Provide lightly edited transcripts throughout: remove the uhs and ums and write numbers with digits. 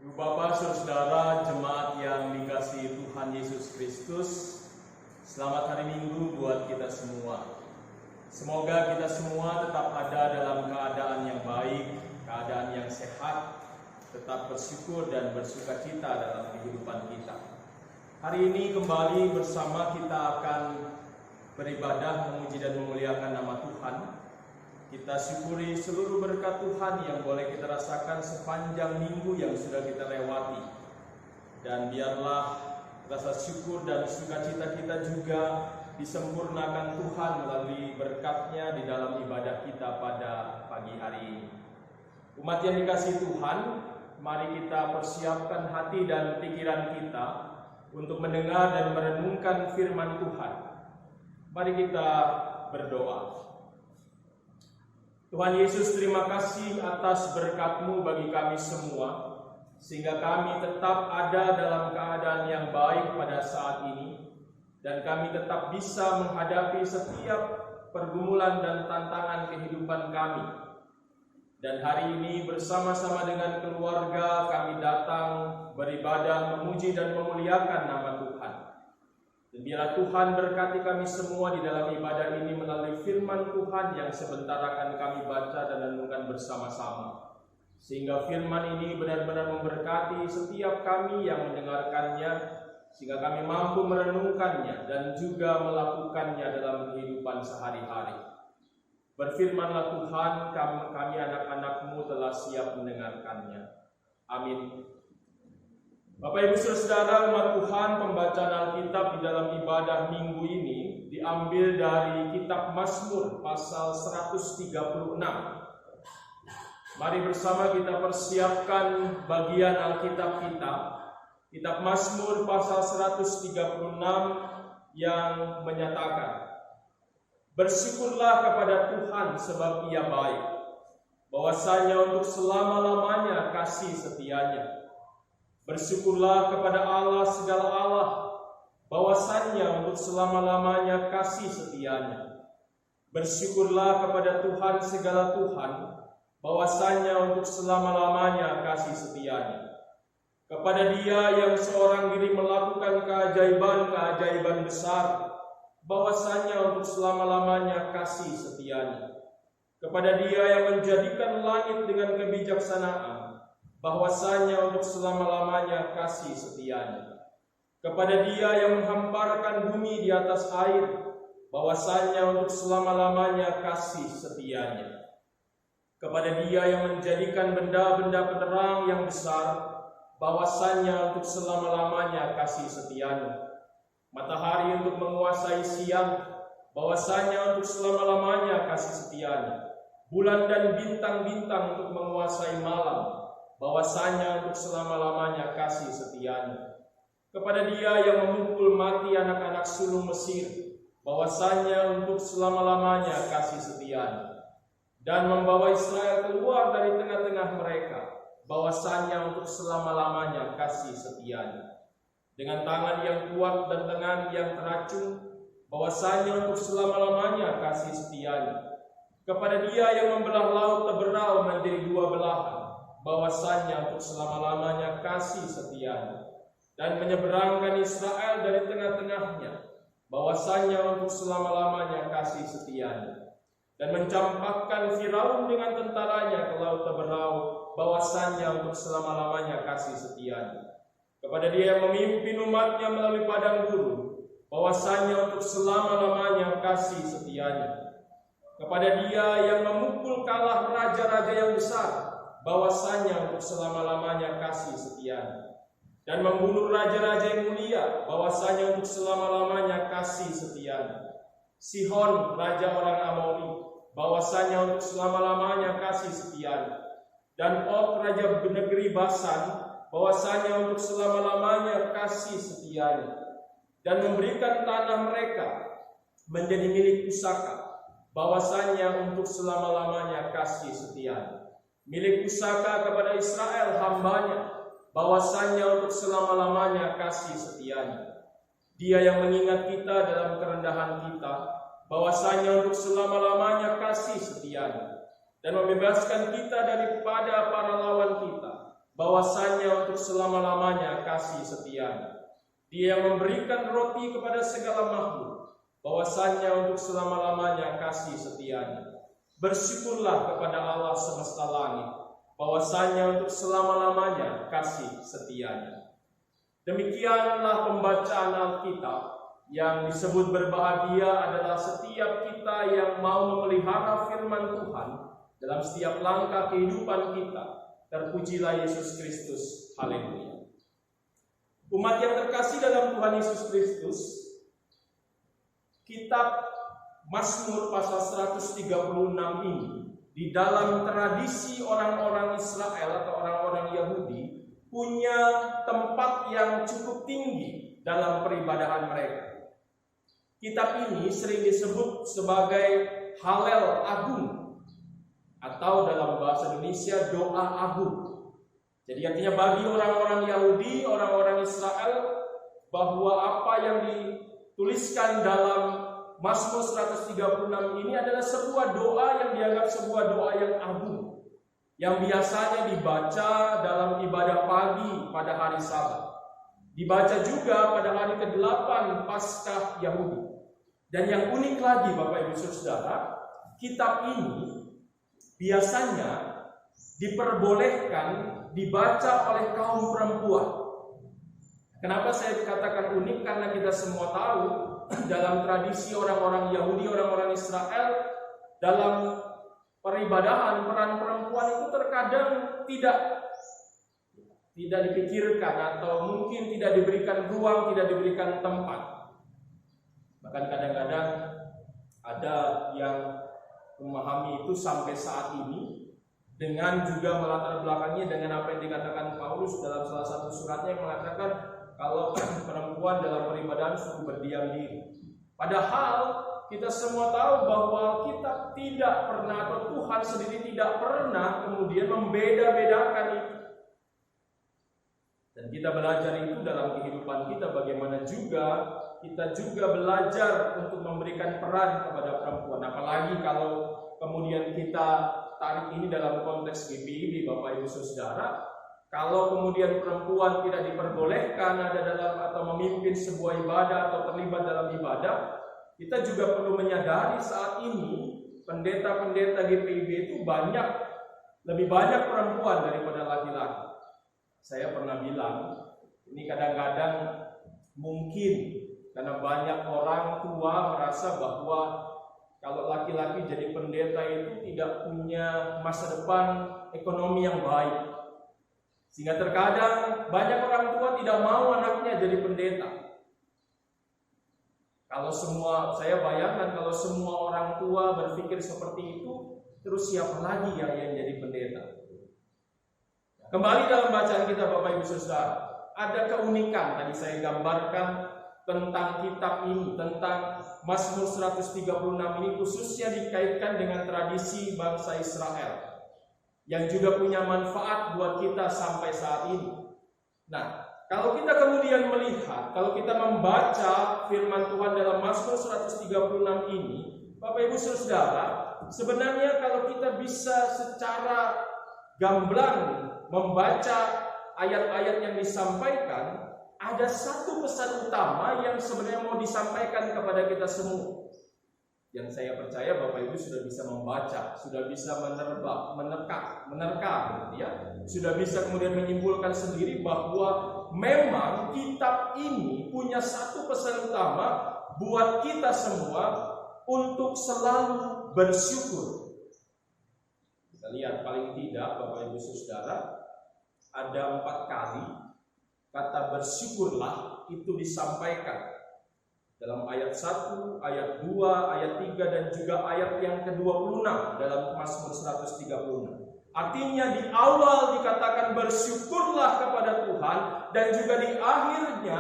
Ibu Bapak, Saudara, jemaat yang dikasihi Tuhan Yesus Kristus, selamat hari Minggu buat kita semua. Semoga kita semua tetap ada dalam keadaan yang baik, keadaan yang sehat, tetap bersyukur dan bersukacita dalam kehidupan kita. Hari ini kembali bersama kita akan beribadah, memuji dan memuliakan nama Tuhan. Kita syukuri seluruh berkat Tuhan yang boleh kita rasakan sepanjang minggu yang sudah kita lewati. Dan biarlah rasa syukur dan sukacita kita juga disempurnakan Tuhan melalui berkat-Nya di dalam ibadah kita pada pagi hari ini. Umat yang dikasihi Tuhan, mari kita persiapkan hati dan pikiran kita untuk mendengar dan merenungkan firman Tuhan. Mari kita berdoa. Tuhan Yesus, terima kasih atas berkat-Mu bagi kami semua, sehingga kami tetap ada dalam keadaan yang baik pada saat ini, dan kami tetap bisa menghadapi setiap pergumulan dan tantangan kehidupan kami. Dan hari ini bersama-sama dengan keluarga kami datang beribadah, memuji dan memuliakan nama Tuhan. Dan biarlah Tuhan berkati kami semua di dalam ibadah ini melalui firman Tuhan yang sebentar akan kami baca dan renungkan bersama-sama. Sehingga firman ini benar-benar memberkati setiap kami yang mendengarkannya, sehingga kami mampu merenungkannya dan juga melakukannya dalam kehidupan sehari-hari. Berfirmanlah Tuhan, kami anak-anak-Mu telah siap mendengarkannya. Amin. Bapak Ibu Saudara umat Tuhan, pembacaan Alkitab di dalam ibadah minggu ini diambil dari kitab Mazmur pasal 136. Mari bersama kita persiapkan bagian Alkitab kita. Kitab Mazmur pasal 136 yang menyatakan, bersyukurlah kepada Tuhan sebab Ia baik, bahwasanya untuk selama-lamanya kasih setianya. Bersyukurlah kepada Allah segala Allah, bahwasannya untuk selama-lamanya kasih setianya. Bersyukurlah kepada Tuhan segala Tuhan, bahwasannya untuk selama-lamanya kasih setianya. Kepada Dia yang seorang diri melakukan keajaiban-keajaiban besar, bahwasannya untuk selama-lamanya kasih setianya. Kepada Dia yang menjadikan langit dengan kebijaksanaan, bahwasanya untuk selama-lamanya kasih setianya. Kepada Dia yang menghamparkan bumi di atas air, bahwasanya untuk selama-lamanya kasih setianya. Kepada Dia yang menjadikan benda-benda penerang yang besar, bahwasanya untuk selama-lamanya kasih setianya. Matahari untuk menguasai siang, bahwasanya untuk selama-lamanya kasih setianya. Bulan dan bintang-bintang untuk menguasai malam, bahwasanya untuk selama-lamanya kasih setianya. Kepada Dia yang memukul mati anak-anak sulung Mesir, bahwasanya untuk selama-lamanya kasih setianya. Dan membawa Israel keluar dari tengah-tengah mereka, bahwasanya untuk selama-lamanya kasih setianya. Dengan tangan yang kuat dan tangan yang teracung, bahwasanya untuk selama-lamanya kasih setianya. Kepada Dia yang membelah laut Teberau menjadi dua belahan, bahwasanya untuk selama-lamanya kasih setianya. Dan menyeberangkan Israel dari tengah-tengahnya, bahwasanya untuk selama-lamanya kasih setianya. Dan mencampakkan Firaun dengan tentaranya ke laut Teberau, bahwasanya untuk selama-lamanya kasih setianya. Kepada Dia yang memimpin umat-Nya melalui padang gurun, bahwasanya untuk selama-lamanya kasih setianya. Kepada Dia yang memukul kalah raja-raja yang besar, bahwasanya untuk selama-lamanya kasih setianya. Dan membunuh raja-raja yang mulia, bahwasanya untuk selama-lamanya kasih setianya. Sihon, raja orang Amori, bahwasanya untuk selama-lamanya kasih setianya. Dan Og, raja negeri Basan, bahwasanya untuk selama-lamanya kasih setianya. Dan memberikan tanah mereka menjadi milik pusaka, bahwasanya untuk selama-lamanya kasih setianya. Milik pusaka kepada Israel hamba-Nya, bahwasanya untuk selama-lamanya kasih setianya. Dia yang mengingat kita dalam kerendahan kita, bahwasanya untuk selama-lamanya kasih setianya. Dan membebaskan kita daripada para lawan kita, bahwasanya untuk selama-lamanya kasih setianya. Dia yang memberikan roti kepada segala makhluk, bahwasanya untuk selama-lamanya kasih setianya. Bersyukurlah kepada Allah semesta langit, bahwasanya untuk selama-lamanya kasih setianya. Demikianlah pembacaan Alkitab. Yang disebut berbahagia adalah setiap kita yang mau memelihara firman Tuhan dalam setiap langkah kehidupan kita. Terpujilah Yesus Kristus. Haleluya. Umat yang terkasih dalam Tuhan Yesus Kristus, kitab Mazmur pasal 136 ini di dalam tradisi orang-orang Israel atau orang-orang Yahudi punya tempat yang cukup tinggi dalam peribadahan mereka. Kitab ini sering disebut sebagai Halel Agung atau dalam bahasa Indonesia doa agung. Jadi artinya bagi orang-orang Yahudi, orang-orang Israel, bahwa apa yang dituliskan dalam Mazmur 136 ini adalah sebuah doa yang dianggap sebuah doa yang agung, yang biasanya dibaca dalam ibadah pagi pada hari Sabat, dibaca juga pada hari ke-8 Paskah Yahudi. Dan yang unik lagi Bapak Ibu Saudara, kitab ini biasanya diperbolehkan dibaca oleh kaum perempuan. Kenapa saya katakan unik? Karena kita semua tahu dalam tradisi orang-orang Yahudi, orang-orang Israel, dalam peribadahan peran perempuan itu terkadang tidak dipikirkan atau mungkin tidak diberikan ruang, tidak diberikan tempat. Bahkan kadang-kadang ada yang memahami itu sampai saat ini dengan juga melatar belakangnya dengan apa yang dikatakan Paulus dalam salah satu suratnya yang mengatakan kalau perempuan dalam peribadahan suruh berdiam diri. Padahal kita semua tahu bahwa kita tidak pernah atau Tuhan sendiri tidak pernah kemudian membeda-bedakan itu. Dan kita belajar itu dalam kehidupan kita, bagaimana juga kita juga belajar untuk memberikan peran kepada perempuan. Apalagi kalau kemudian kita tarik ini dalam konteks GPIB, Bapak Ibu Saudara, kalau kemudian perempuan tidak diperbolehkan ada dalam atau memimpin sebuah ibadah atau terlibat dalam ibadah, kita juga perlu menyadari saat ini pendeta-pendeta GPIB itu lebih banyak perempuan daripada laki-laki. Saya pernah bilang, ini kadang-kadang mungkin karena banyak orang tua merasa bahwa kalau laki-laki jadi pendeta itu tidak punya masa depan ekonomi yang baik. Sehingga terkadang banyak orang tua tidak mau anaknya jadi pendeta. Saya bayangkan kalau semua orang tua berpikir seperti itu, terus siapa lagi yang jadi pendeta? Kembali dalam bacaan kita Bapak Ibu Saudara, ada keunikan tadi saya gambarkan tentang kitab ini, tentang Mazmur 136 ini khususnya dikaitkan dengan tradisi bangsa Israel yang juga punya manfaat buat kita sampai saat ini. Nah, kalau kita kemudian melihat, kalau kita membaca firman Tuhan dalam Mazmur 136 ini, Bapak Ibu Saudara, sebenarnya kalau kita bisa secara gamblang membaca ayat-ayat yang disampaikan, ada satu pesan utama yang sebenarnya mau disampaikan kepada kita semua. Yang saya percaya Bapak Ibu sudah bisa membaca, sudah bisa menerka, gitu ya. Sudah bisa kemudian menyimpulkan sendiri bahwa memang kitab ini punya satu pesan utama buat kita semua untuk selalu bersyukur. Kita lihat paling tidak Bapak Ibu Saudara, ada 4 kali kata bersyukurlah itu disampaikan dalam ayat 1, ayat 2, ayat 3 dan juga ayat yang ke-26 dalam Mazmur 136. Artinya di awal dikatakan bersyukurlah kepada Tuhan dan juga di akhirnya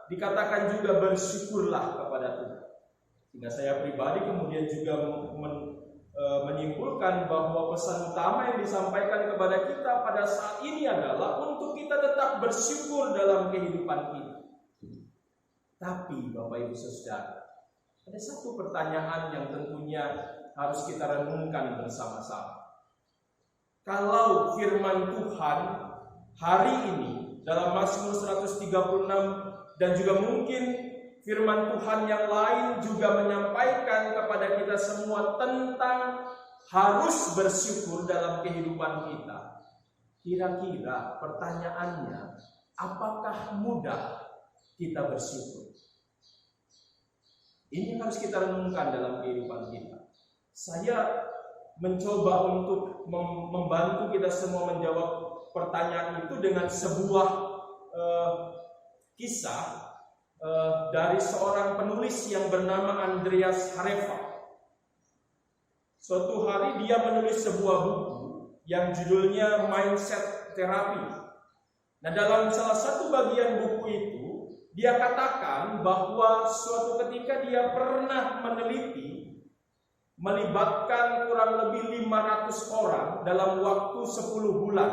dikatakan juga bersyukurlah kepada Tuhan. Sehingga saya pribadi kemudian juga menyimpulkan bahwa pesan utama yang disampaikan kepada kita pada saat ini adalah untuk kita tetap bersyukur dalam kehidupan kita. Tapi Bapak Ibu Saudara, ada satu pertanyaan yang tentunya harus kita renungkan bersama-sama. Kalau firman Tuhan hari ini dalam Mazmur 136 dan juga mungkin firman Tuhan yang lain juga menyampaikan kepada kita semua tentang harus bersyukur dalam kehidupan kita. Kira-kira pertanyaannya, apakah mudah kita bersyukur? Ini harus kita renungkan dalam kehidupan kita. Saya mencoba untuk membantu kita semua menjawab pertanyaan itu dengan sebuah kisah dari seorang penulis yang bernama Andreas Harefa. Suatu hari dia menulis sebuah buku yang judulnya Mindset Therapy. Nah, dalam salah satu bagian buku itu, dia katakan bahwa suatu ketika dia pernah meneliti melibatkan kurang lebih 500 orang dalam waktu 10 bulan.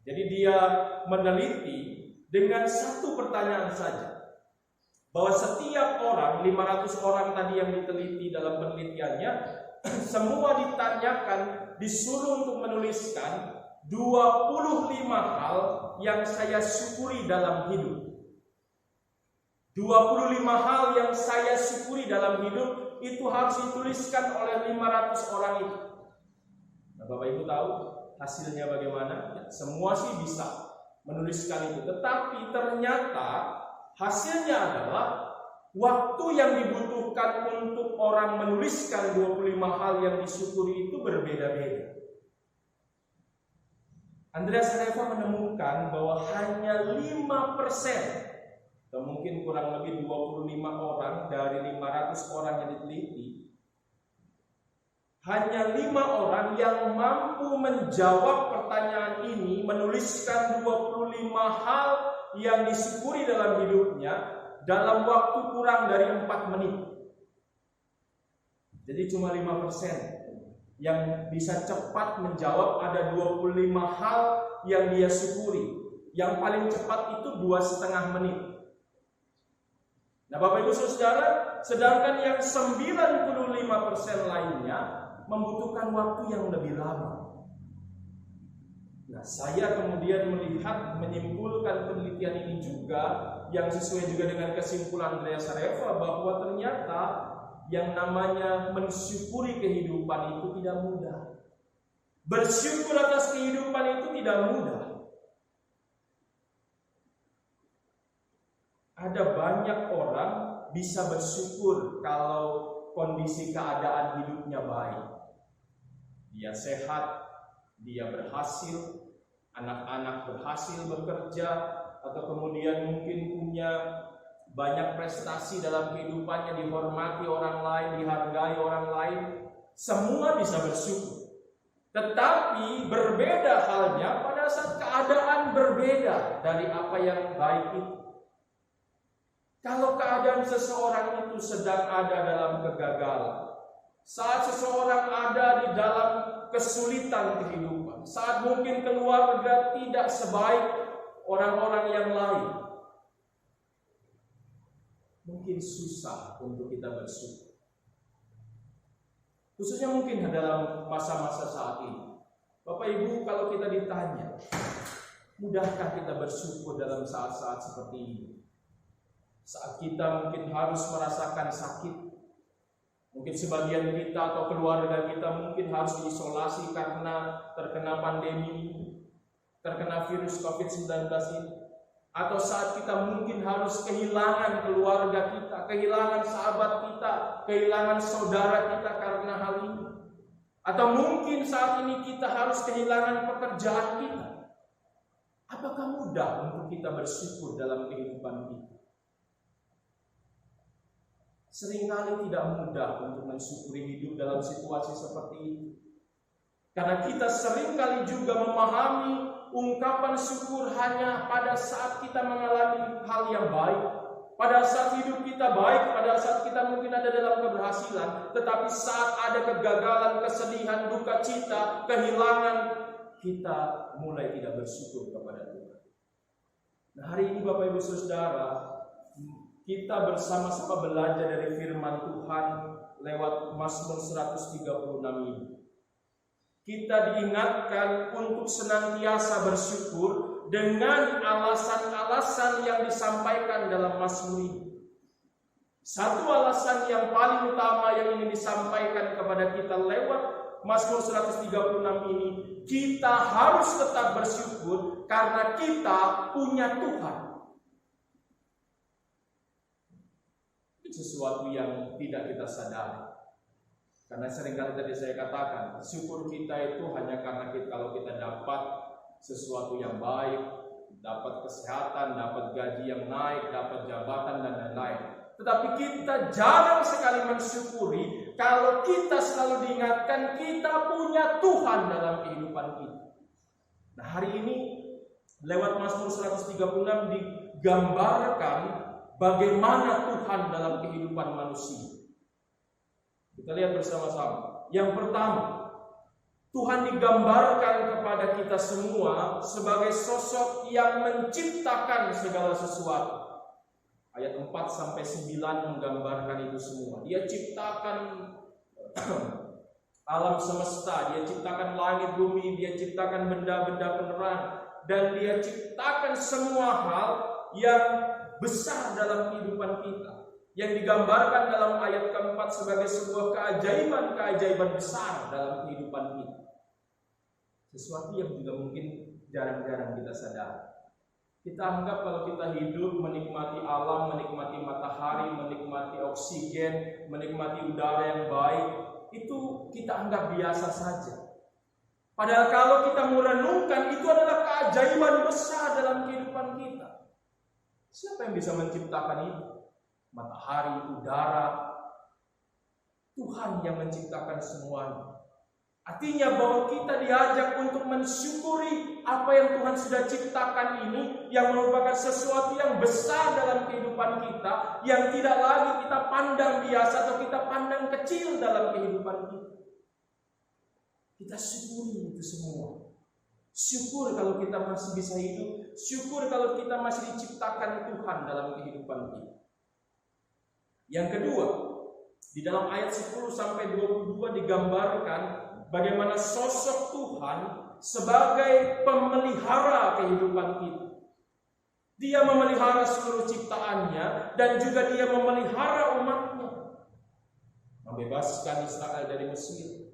Jadi dia meneliti dengan satu pertanyaan saja, bahwa setiap orang, 500 orang tadi yang diteliti dalam penelitiannya, semua ditanyakan, disuruh untuk menuliskan 25 hal yang saya syukuri dalam hidup. 25 hal yang saya syukuri dalam hidup itu harus dituliskan oleh 500 orang itu. Nah, Bapak Ibu tahu hasilnya bagaimana? Ya, semua sih bisa menuliskan itu, tetapi ternyata hasilnya adalah waktu yang dibutuhkan untuk orang menuliskan 25 hal yang disyukuri itu berbeda-beda. Andreas Harefa menemukan bahwa hanya 5% atau mungkin kurang lebih 25 orang dari 500 orang yang diteliti, hanya 5 orang yang mampu menjawab pertanyaan ini, menuliskan 25 hal yang disyukuri dalam hidupnya dalam waktu kurang dari 4 menit. Jadi cuma 5% yang bisa cepat menjawab ada 25 hal yang dia syukuri. Yang paling cepat itu 2,5 menit. Nah, Bapak Ibu Saudara, sedangkan yang 95% lainnya membutuhkan waktu yang lebih lama. Nah, saya kemudian menyimpulkan penelitian ini juga yang sesuai juga dengan kesimpulan Andreas Harefa, bahwa ternyata yang namanya mensyukuri kehidupan itu tidak mudah. Bersyukur atas kehidupan itu tidak mudah. Ada banyak orang bisa bersyukur kalau kondisi keadaan hidupnya baik. Dia sehat, dia berhasil, anak-anak berhasil bekerja, atau kemudian mungkin punya banyak prestasi dalam kehidupannya, dihormati orang lain, dihargai orang lain. Semua bisa bersyukur. Tetapi berbeda halnya pada saat keadaan berbeda dari apa yang baik itu. Kalau keadaan seseorang itu sedang ada dalam kegagalan, saat seseorang ada di dalam kesulitan kehidupan, saat mungkin keluarga tidak sebaik orang-orang yang lain, mungkin susah untuk kita bersyukur. Khususnya mungkin dalam masa-masa saat ini. Bapak Ibu, kalau kita ditanya, mudahkah kita bersyukur dalam saat-saat seperti ini? Saat kita mungkin harus merasakan sakit, mungkin sebagian kita atau keluarga kita mungkin harus diisolasi karena terkena pandemi, terkena virus COVID-19 ini. Atau saat kita mungkin harus kehilangan keluarga kita, kehilangan sahabat kita, kehilangan saudara kita karena hal ini. Atau mungkin saat ini kita harus kehilangan pekerjaan kita. Apakah mudah untuk kita bersyukur dalam kehidupan kita? Seringkali tidak mudah untuk mensyukuri hidup dalam situasi seperti itu. Karena kita seringkali juga memahami ungkapan syukur hanya pada saat kita mengalami hal yang baik, pada saat hidup kita baik, pada saat kita mungkin ada dalam keberhasilan. Tetapi saat ada kegagalan, kesedihan, duka cita, kehilangan, kita mulai tidak bersyukur kepada Tuhan. Nah, hari ini Bapak Ibu Saudara, kita bersama-sama belajar dari firman Tuhan lewat Mazmur 136 ini. kita diingatkan untuk senantiasa bersyukur dengan alasan-alasan yang disampaikan dalam Mazmur ini. Satu alasan yang paling utama yang ingin disampaikan kepada kita lewat Mazmur 136 ini, kita harus tetap bersyukur karena kita punya Tuhan. Itu sesuatu yang tidak kita sadari. Karena seringkali tadi saya katakan, syukur kita itu hanya karena kalau kita dapat sesuatu yang baik, dapat kesehatan, dapat gaji yang naik, dapat jabatan dan lain-lain. Tetapi kita jarang sekali mensyukuri kalau kita selalu diingatkan kita punya Tuhan dalam kehidupan kita. Nah, hari ini lewat Mazmur 136 digambarkan bagaimana Tuhan dalam kehidupan manusia. Kita lihat bersama-sama. Yang pertama, Tuhan digambarkan kepada kita semua sebagai sosok yang menciptakan segala sesuatu. Ayat 4-9 menggambarkan itu semua. Dia ciptakan alam semesta, dia ciptakan langit bumi, dia ciptakan benda-benda penerang, dan dia ciptakan semua hal yang besar dalam kehidupan kita. Yang digambarkan dalam ayat keempat sebagai sebuah keajaiban-keajaiban besar dalam kehidupan kita. Sesuatu yang juga mungkin jarang-jarang kita sadari. Kita anggap kalau kita hidup menikmati alam, menikmati matahari, menikmati oksigen, menikmati udara yang baik, itu kita anggap biasa saja. Padahal kalau kita merenungkan, itu adalah keajaiban besar dalam kehidupan kita. Siapa yang bisa menciptakan itu? Matahari, udara, Tuhan yang menciptakan semuanya. Artinya bahwa kita diajak untuk mensyukuri apa yang Tuhan sudah ciptakan ini, yang merupakan sesuatu yang besar dalam kehidupan kita, yang tidak lagi kita pandang biasa atau kita pandang kecil dalam kehidupan kita. Kita syukuri itu semua. Syukur kalau kita masih bisa hidup, syukur kalau kita masih diciptakan Tuhan dalam kehidupan kita. Yang kedua, di dalam ayat 10-22 digambarkan bagaimana sosok Tuhan sebagai pemelihara kehidupan kita. Dia memelihara seluruh ciptaannya dan juga dia memelihara umatnya. Membebaskan Israel dari Mesir,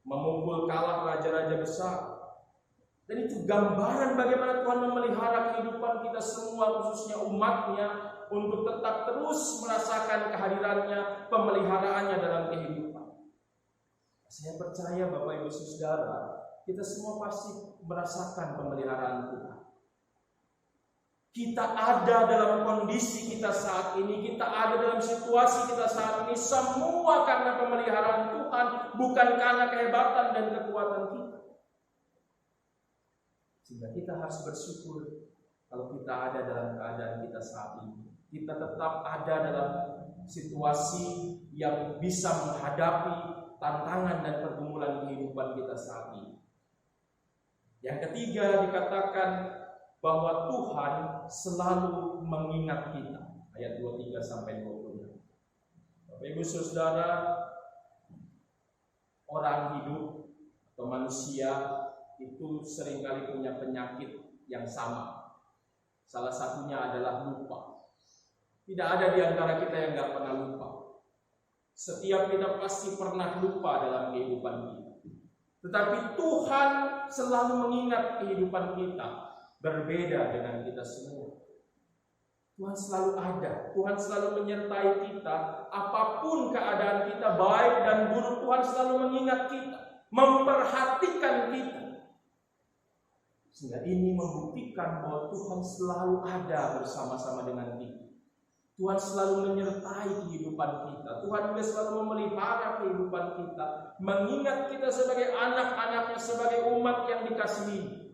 memukul kalah raja-raja besar. Dan itu gambaran bagaimana Tuhan memelihara kehidupan kita semua, khususnya umatnya, untuk tetap terus merasakan kehadirannya, pemeliharaannya dalam kehidupan. Saya percaya Bapak Ibu Saudara, kita semua pasti merasakan pemeliharaan Tuhan. Kita ada dalam kondisi kita saat ini, kita ada dalam situasi kita saat ini, semua karena pemeliharaan Tuhan, bukan karena kehebatan dan kekuatan kita. Sehingga kita harus bersyukur kalau kita ada dalam keadaan kita saat ini. Kita tetap ada dalam situasi yang bisa menghadapi tantangan dan pergumulan kehidupan kita saat ini. Yang ketiga dikatakan bahwa Tuhan selalu mengingat kita. Ayat 23-26. Bapak Ibu Saudara, orang hidup atau manusia itu seringkali punya penyakit yang sama. Salah satunya adalah lupa. Tidak ada di antara kita yang gak pernah lupa. Setiap kita pasti pernah lupa dalam kehidupan kita. Tetapi Tuhan selalu mengingat kehidupan kita. Berbeda dengan kita semua. Tuhan selalu ada. Tuhan selalu menyertai kita. Apapun keadaan kita, baik dan buruk, Tuhan selalu mengingat kita. Memperhatikan kita. Sehingga ini membuktikan bahwa Tuhan selalu ada bersama-sama dengan kita. Tuhan selalu menyertai kehidupan kita. Tuhan juga selalu memelihara kehidupan kita. Mengingat kita sebagai anak-anaknya, sebagai umat yang dikasihi.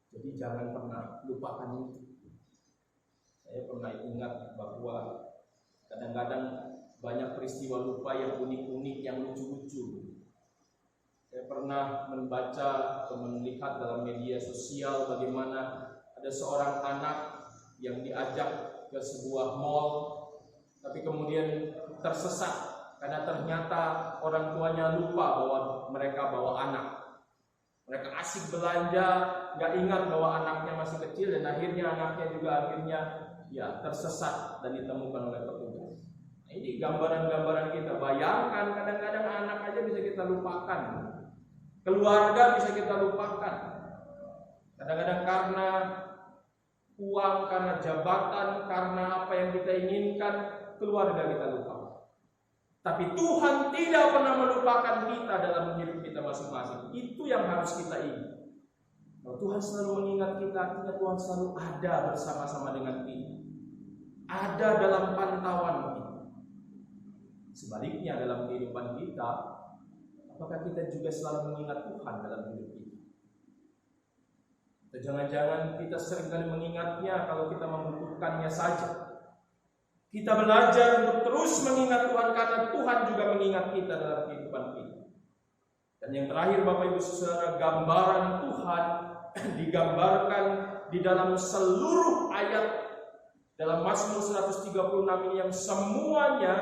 Jadi jangan pernah lupakan itu. Saya pernah ingat bahwa kadang-kadang banyak peristiwa lupa yang unik-unik, yang lucu-lucu. Saya pernah membaca atau melihat dalam media sosial bagaimana ada seorang anak yang diajak ke sebuah mall, tapi kemudian tersesat Karena ternyata orang tuanya lupa bahwa mereka bawa anak. Mereka asik belanja, nggak ingat bahwa anaknya masih kecil, dan akhirnya anaknya juga tersesat dan ditemukan oleh petugas. Nah, ini gambaran-gambaran kita. Bayangkan, kadang-kadang anak aja bisa kita lupakan, keluarga bisa kita lupakan. Kadang-kadang karena uang, karena jabatan, karena apa yang kita inginkan, keluarga kita lupa. Tapi Tuhan tidak pernah melupakan kita dalam hidup kita masing-masing. Itu yang harus kita ingat. Bahwa Tuhan selalu mengingat kita, artinya Tuhan selalu ada bersama-sama dengan kita. Ada dalam pantauan kita. Sebaliknya dalam kehidupan kita, apakah kita juga selalu mengingat Tuhan dalam hidup kita? Atau jangan-jangan kita seringkali mengingatnya kalau kita membutuhkannya saja. Kita belajar untuk terus mengingat Tuhan karena Tuhan juga mengingat kita dalam kehidupan kita. Dan yang terakhir Bapak Ibu Saudara, gambaran Tuhan digambarkan di dalam seluruh ayat dalam Mazmur 136 ini, yang semuanya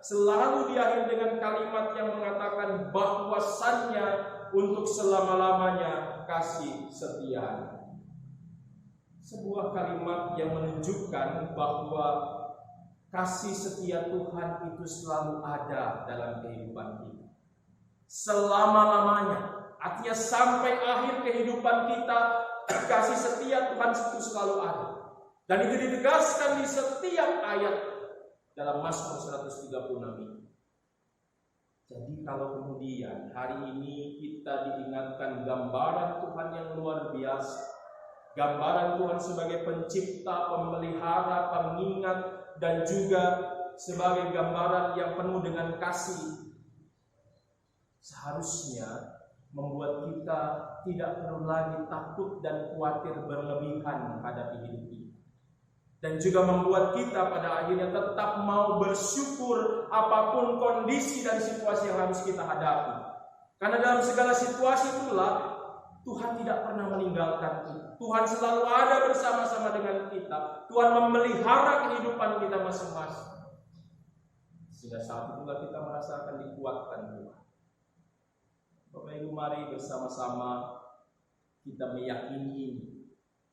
selalu diakhiri dengan kalimat yang mengatakan bahwasannya untuk selama-lamanya kasih setia. Sebuah kalimat yang menunjukkan bahwa kasih setia Tuhan itu selalu ada dalam kehidupan kita. Selama-lamanya. Artinya sampai akhir kehidupan kita, kasih setia Tuhan itu selalu ada. Dan itu ditegaskan di setiap ayat dalam Mazmur 136 ini. Jadi kalau kemudian hari ini kita diingatkan gambaran Tuhan yang luar biasa, gambaran Tuhan sebagai pencipta, pemelihara, pengingat, dan juga sebagai gambaran yang penuh dengan kasih, seharusnya membuat kita tidak perlu lagi takut dan khawatir berlebihan menghadapi hidup ini. Dan juga membuat kita pada akhirnya tetap mau bersyukur apapun kondisi dan situasi yang harus kita hadapi. Karena dalam segala situasi itulah Tuhan tidak pernah meninggalkan kita. Tuhan selalu ada bersama-sama dengan kita. Tuhan memelihara kehidupan kita masing-masing. Sehingga saat itulah kita merasakan dikuatkan Tuhan. Bapak Ibu, mari bersama-sama kita meyakini ini.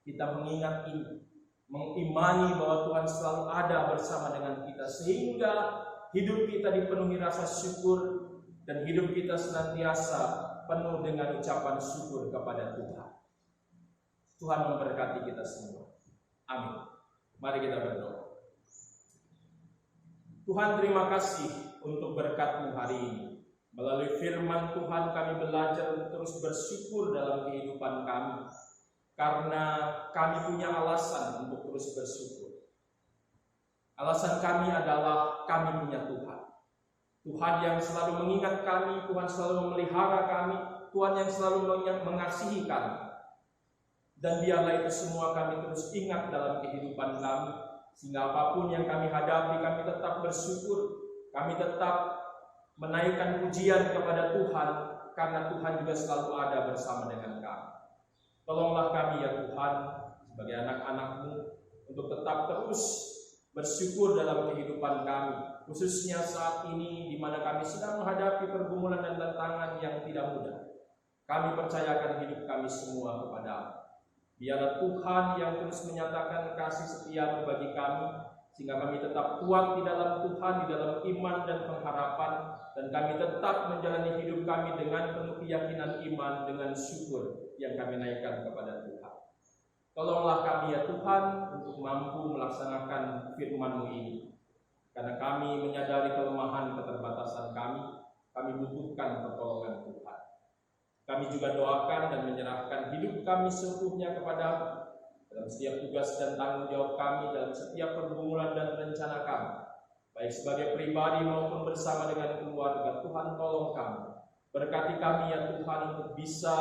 Kita mengingat ini. Mengimani bahwa Tuhan selalu ada bersama dengan kita. Sehingga hidup kita dipenuhi rasa syukur. Dan hidup kita senantiasa penuh dengan ucapan syukur kepada Tuhan. Tuhan memberkati kita semua. Amin. Mari kita berdoa. Tuhan, terima kasih untuk berkat-Mu hari ini. Melalui firman Tuhan kami belajar untuk terus bersyukur dalam kehidupan kami. Karena kami punya alasan untuk terus bersyukur. Alasan kami adalah kami punya Tuhan. Tuhan yang selalu mengingat kami, Tuhan selalu memelihara kami, Tuhan yang selalu mengasihi kami. Dan biarlah itu semua kami terus ingat dalam kehidupan kami, sehingga apapun yang kami hadapi, kami tetap bersyukur, kami tetap menaikkan pujian kepada Tuhan, karena Tuhan juga selalu ada bersama dengan kami. Tolonglah kami ya Tuhan, sebagai anak-anak-Mu, untuk tetap terus bersyukur dalam kehidupan kami, khususnya saat ini di mana kami sedang menghadapi pergumulan dan tantangan yang tidak mudah. Kami percayakan hidup kami semua kepada-Mu. Biarlah Tuhan yang terus menyatakan kasih setia-Mu bagi kami, sehingga kami tetap kuat di dalam Tuhan, di dalam iman dan pengharapan, dan kami tetap menjalani hidup kami dengan penuh keyakinan iman, dengan syukur yang kami naikkan kepada Tuhan. Tolonglah kami ya Tuhan untuk mampu melaksanakan firman-Mu ini. Karena kami menyadari kelemahan keterbatasan kami butuhkan pertolongan Tuhan. Kami juga doakan dan menyerahkan hidup kami seutuhnya kepada-Mu dalam setiap tugas dan tanggung jawab kami, dalam setiap pergumulan dan rencana kami, baik sebagai pribadi maupun bersama dengan keluarga. Tuhan tolong kami, berkati kami ya Tuhan untuk bisa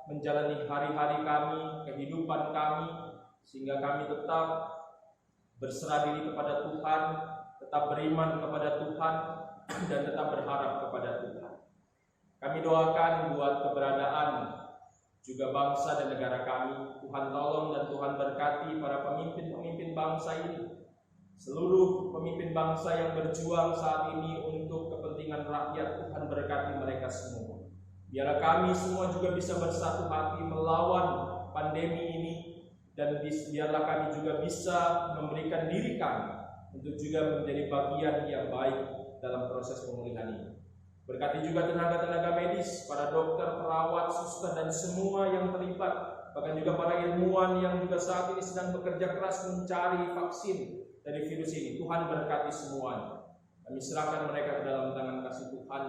menjalani hari-hari kami, kehidupan kami, sehingga kami tetap berserah diri kepada Tuhan, tetap beriman kepada Tuhan, dan tetap berharap kepada Tuhan. Kami doakan buat keberadaan juga bangsa dan negara kami. Tuhan tolong dan Tuhan berkati para pemimpin-pemimpin bangsa ini, seluruh pemimpin bangsa yang berjuang saat ini untuk kepentingan kepentingan rakyat. Tuhan berkati mereka semua. Biarlah kami semua juga bisa bersatu hati melawan pandemi ini, dan biarlah kami juga bisa memberikan diri kami untuk juga menjadi bagian yang baik dalam proses pemulihan ini. Berkati juga tenaga-tenaga medis, para dokter, perawat, suster, dan semua yang terlibat, bahkan juga para ilmuwan yang juga saat ini sedang bekerja keras mencari vaksin dari virus ini. Tuhan berkati semuanya. Kami serahkan mereka ke dalam tangan kasih Tuhan,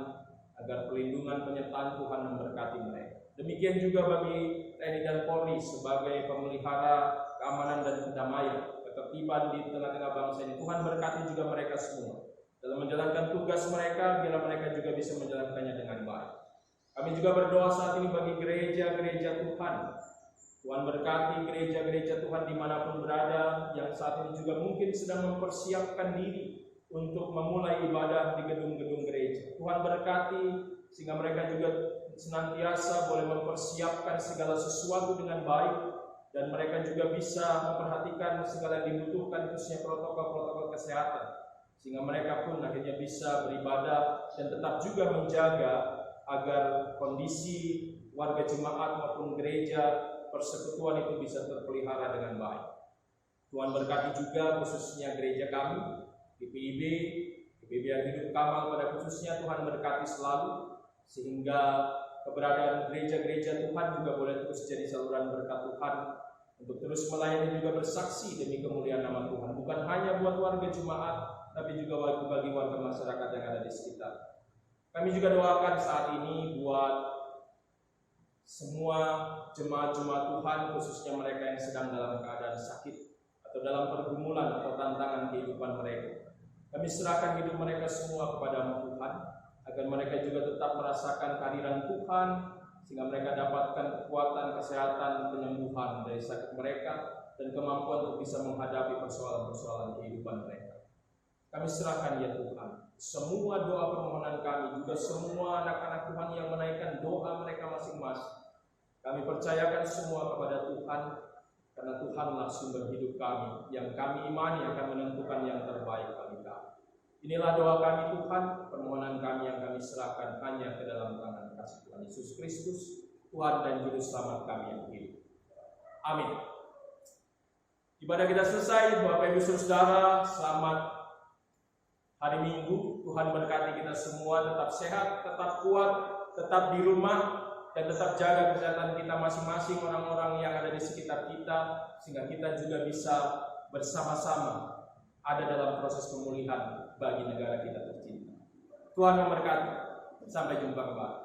agar perlindungan penyertaan Tuhan memberkati mereka. Demikian juga bagi TNI dan Polri sebagai pemelihara keamanan dan kedamaian, ketertiban di tengah-tengah bangsa ini. Tuhan berkati juga mereka semua dalam menjalankan tugas mereka, biarlah mereka juga bisa menjalankannya dengan baik. Kami juga berdoa saat ini bagi gereja-gereja Tuhan. Tuhan berkati gereja-gereja Tuhan dimanapun berada, yang saat ini juga mungkin sedang mempersiapkan diri untuk memulai ibadah di gedung-gedung gereja. Tuhan berkati sehingga mereka juga senantiasa boleh mempersiapkan segala sesuatu dengan baik, dan mereka juga bisa memperhatikan segala yang dibutuhkan, khususnya protokol-protokol kesehatan, sehingga mereka pun akhirnya bisa beribadah dan tetap juga menjaga agar kondisi warga jemaat maupun gereja persekutuan itu bisa terpelihara dengan baik. Tuhan berkati juga khususnya gereja kami, GPIB yang hidup kamal pada khususnya. Tuhan berkati selalu, sehingga keberadaan gereja-gereja Tuhan juga boleh terus jadi saluran berkat Tuhan untuk terus melayani juga bersaksi demi kemuliaan nama Tuhan, bukan hanya buat warga jemaat, tapi juga bagi warga masyarakat yang ada di sekitar. Kami juga doakan saat ini buat semua jemaat-jemaat Tuhan, khususnya mereka yang sedang dalam keadaan sakit atau dalam pergumulan atau tantangan kehidupan mereka. Kami serahkan hidup mereka semua kepada Tuhan, agar mereka juga tetap merasakan kehadiran Tuhan, sehingga mereka dapatkan kekuatan, kesehatan, penyembuhan dari sakit mereka, dan kemampuan untuk bisa menghadapi persoalan-persoalan kehidupan mereka. Kami serahkan ya Tuhan semua doa permohonan kami, juga semua anak-anak Tuhan yang menaikkan doa mereka masing-masing. Kami percayakan semua kepada Tuhan, karena Tuhanlah sumber hidup kami, yang kami imani akan menentukan yang terbaik bagi kami. Inilah doa kami Tuhan, permohonan kami yang kami serahkan hanya ke dalam tangan kasih Tuhan Yesus Kristus, Tuhan dan Juru Selamat kami yang hidup. Amin. Ibadah kita selesai. Bapak Ibu Saudara, selamat hari Minggu. Tuhan berkati kita semua, tetap sehat, tetap kuat, tetap di rumah, dan tetap jaga kesehatan kita masing-masing, orang-orang yang ada di sekitar kita, sehingga kita juga bisa bersama-sama ada dalam proses pemulihan bagi negara kita tercinta. Tuhan memberkati. Sampai jumpa kembali.